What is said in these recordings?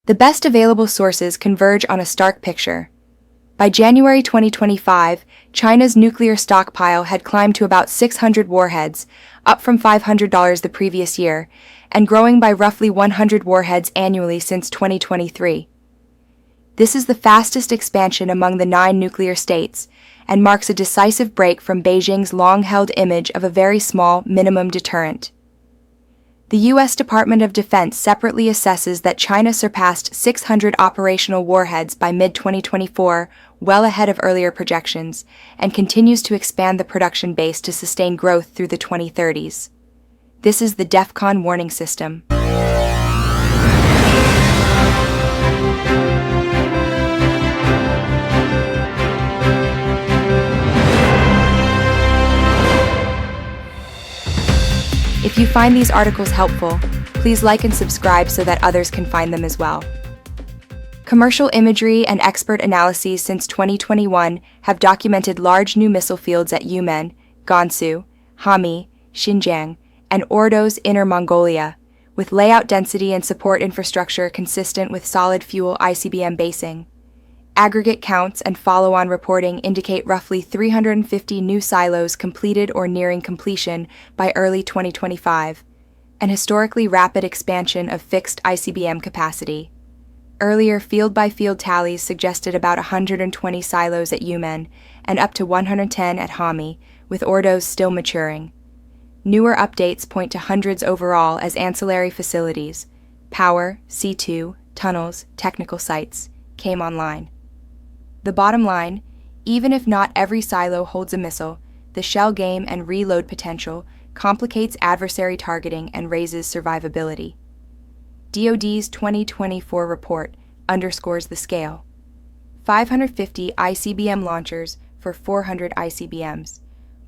The best available sources converge on a stark picture. By January 2025, China's nuclear stockpile had climbed to about 600 warheads, up from $500 the previous year, and growing by roughly 100 warheads annually since 2023. This is the fastest expansion among the 9 nuclear states, and marks a decisive break from Beijing's long-held image of a very small minimum deterrent. The U.S. Department of Defense separately assesses that China surpassed 600 operational warheads by mid-2024, well ahead of earlier projections, and continues to expand the production base to sustain growth through the 2030s. This is the DEFCON Warning System. If you find these articles helpful, please like and subscribe so that others can find them as well. Commercial imagery and expert analyses since 2021 have documented large new missile fields at Yumen, Gansu, Hami, Xinjiang, and Ordos, Inner Mongolia, with layout density and support infrastructure consistent with solid fuel ICBM basing. Aggregate counts and follow-on reporting indicate roughly 350 new silos completed or nearing completion by early 2025, an historically rapid expansion of fixed ICBM capacity. Earlier field-by-field tallies suggested about 120 silos at Yumen and up to 110 at Hami, with Ordos still maturing. Newer updates point to hundreds overall as ancillary facilities, power, C2, tunnels, technical sites, came online. The bottom line, even if not every silo holds a missile, the shell game and reload potential complicates adversary targeting and raises survivability. DoD's 2024 report underscores the scale. 550 ICBM launchers for 400 ICBMs,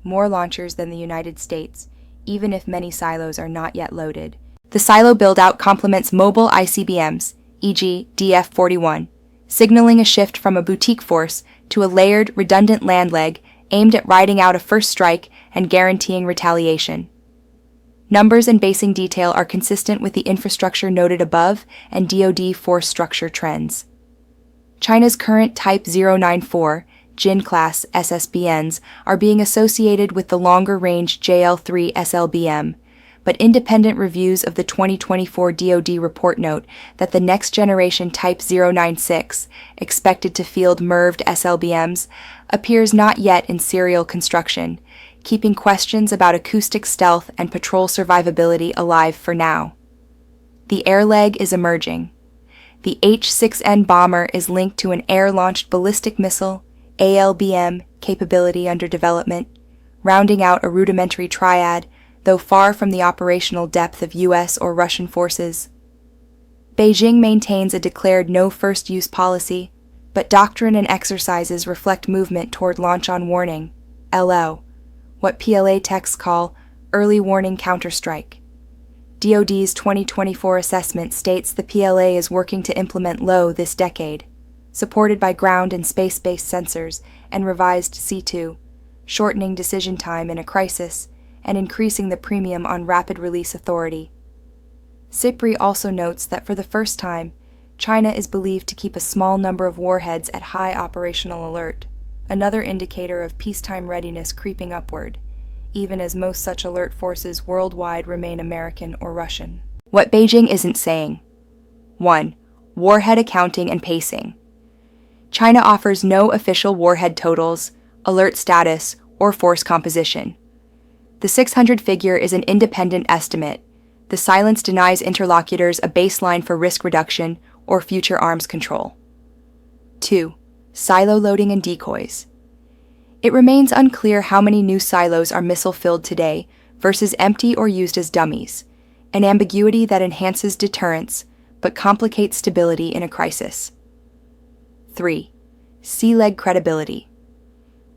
more launchers than the United States, even if many silos are not yet loaded. The silo build-out complements mobile ICBMs, e.g. DF-41, signaling a shift from a boutique force to a layered, redundant land leg aimed at riding out a first strike and guaranteeing retaliation. Numbers and basing detail are consistent with the infrastructure noted above and DoD force structure trends. China's current Type 094 Jin-class SSBNs are being associated with the longer-range JL-3 SLBM, but independent reviews of the 2024 DoD report note that the next-generation Type 096, expected to field MIRVed SLBMs, appears not yet in serial construction, keeping questions about acoustic stealth and patrol survivability alive for now. The air leg is emerging. The H-6N bomber is linked to an air-launched ballistic missile, ALBM, capability under development, rounding out a rudimentary triad, though far from the operational depth of U.S. or Russian forces. Beijing maintains a declared no-first-use policy, but doctrine and exercises reflect movement toward launch on warning, LO, what PLA techs call early warning counterstrike. DoD's 2024 assessment states the PLA is working to implement LO this decade, supported by ground and space-based sensors and revised C2, shortening decision time in a crisis and increasing the premium on rapid release authority. CIPRI also notes that for the first time, China is believed to keep a small number of warheads at high operational alert, another indicator of peacetime readiness creeping upward, even as most such alert forces worldwide remain American or Russian. What Beijing isn't saying. 1. Warhead accounting and pacing. China offers no official warhead totals, alert status, or force composition. The 600 figure is an independent estimate. The silence denies interlocutors a baseline for risk reduction or future arms control. 2. Silo loading and decoys. It remains unclear how many new silos are missile-filled today versus empty or used as dummies, an ambiguity that enhances deterrence but complicates stability in a crisis. 3. Sea leg credibility.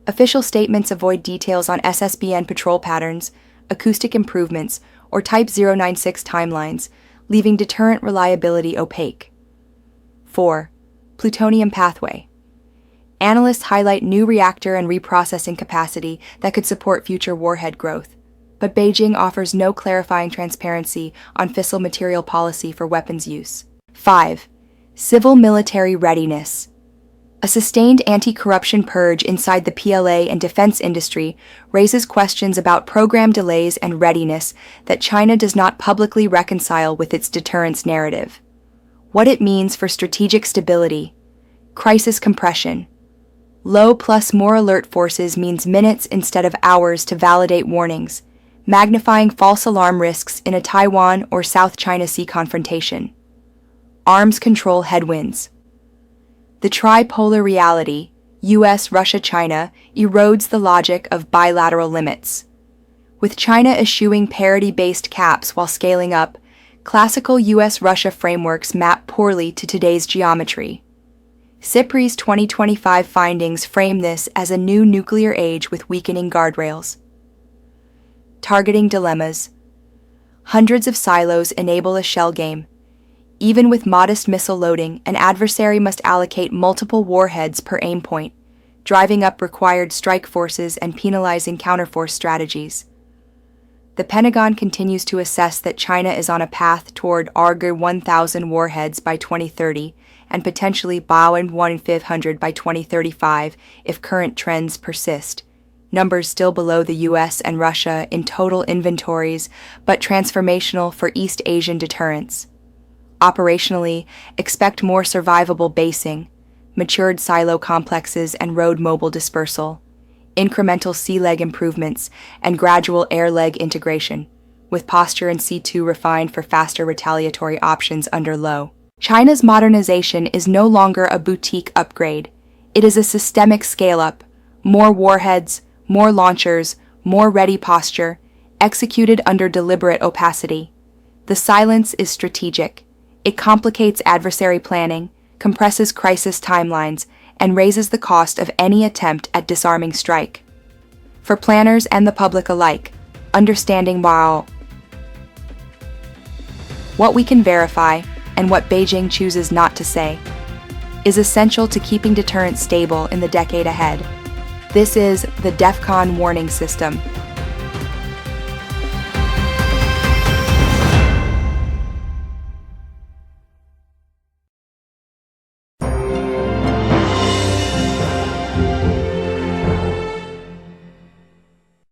Official statements avoid details on SSBN patrol patterns, acoustic improvements, or Type 096 timelines, leaving deterrent reliability opaque. 4. Plutonium pathway. Analysts highlight new reactor and reprocessing capacity that could support future warhead growth, but Beijing offers no clarifying transparency on fissile material policy for weapons use. 5. Civil military readiness. A sustained anti-corruption purge inside the PLA and defense industry raises questions about program delays and readiness that China does not publicly reconcile with its deterrence narrative. What it means for strategic stability. Crisis compression. Low plus more alert forces means minutes instead of hours to validate warnings, magnifying false alarm risks in a Taiwan or South China Sea confrontation. Arms control headwinds. The tripolar reality, US, Russia, China, erodes the logic of bilateral limits. With China eschewing parity-based caps while scaling up, classical US-Russia frameworks map poorly to today's geometry. CIPRI's 2025 findings frame this as a new nuclear age with weakening guardrails. Targeting dilemmas. Hundreds of silos enable a shell game. Even with modest missile loading, an adversary must allocate multiple warheads per aim point, driving up required strike forces and penalizing counterforce strategies. The Pentagon continues to assess that China is on a path toward ARGR 1,000 warheads by 2030 and potentially BAON 1,500 by 2035 if current trends persist. Numbers still below the US and Russia in total inventories, but transformational for East Asian deterrence. Operationally, expect more survivable basing, matured silo complexes and road mobile dispersal, incremental sea leg improvements, and gradual air leg integration, with posture and C2 refined for faster retaliatory options under low. China's modernization is no longer a boutique upgrade. It is a systemic scale-up, more warheads, more launchers, more ready posture, executed under deliberate opacity. The silence is strategic. It complicates adversary planning, compresses crisis timelines, and raises the cost of any attempt at disarming strike. For planners and the public alike, understanding what we can verify and what Beijing chooses not to say is essential to keeping deterrence stable in the decade ahead. This is the DEFCON Warning System.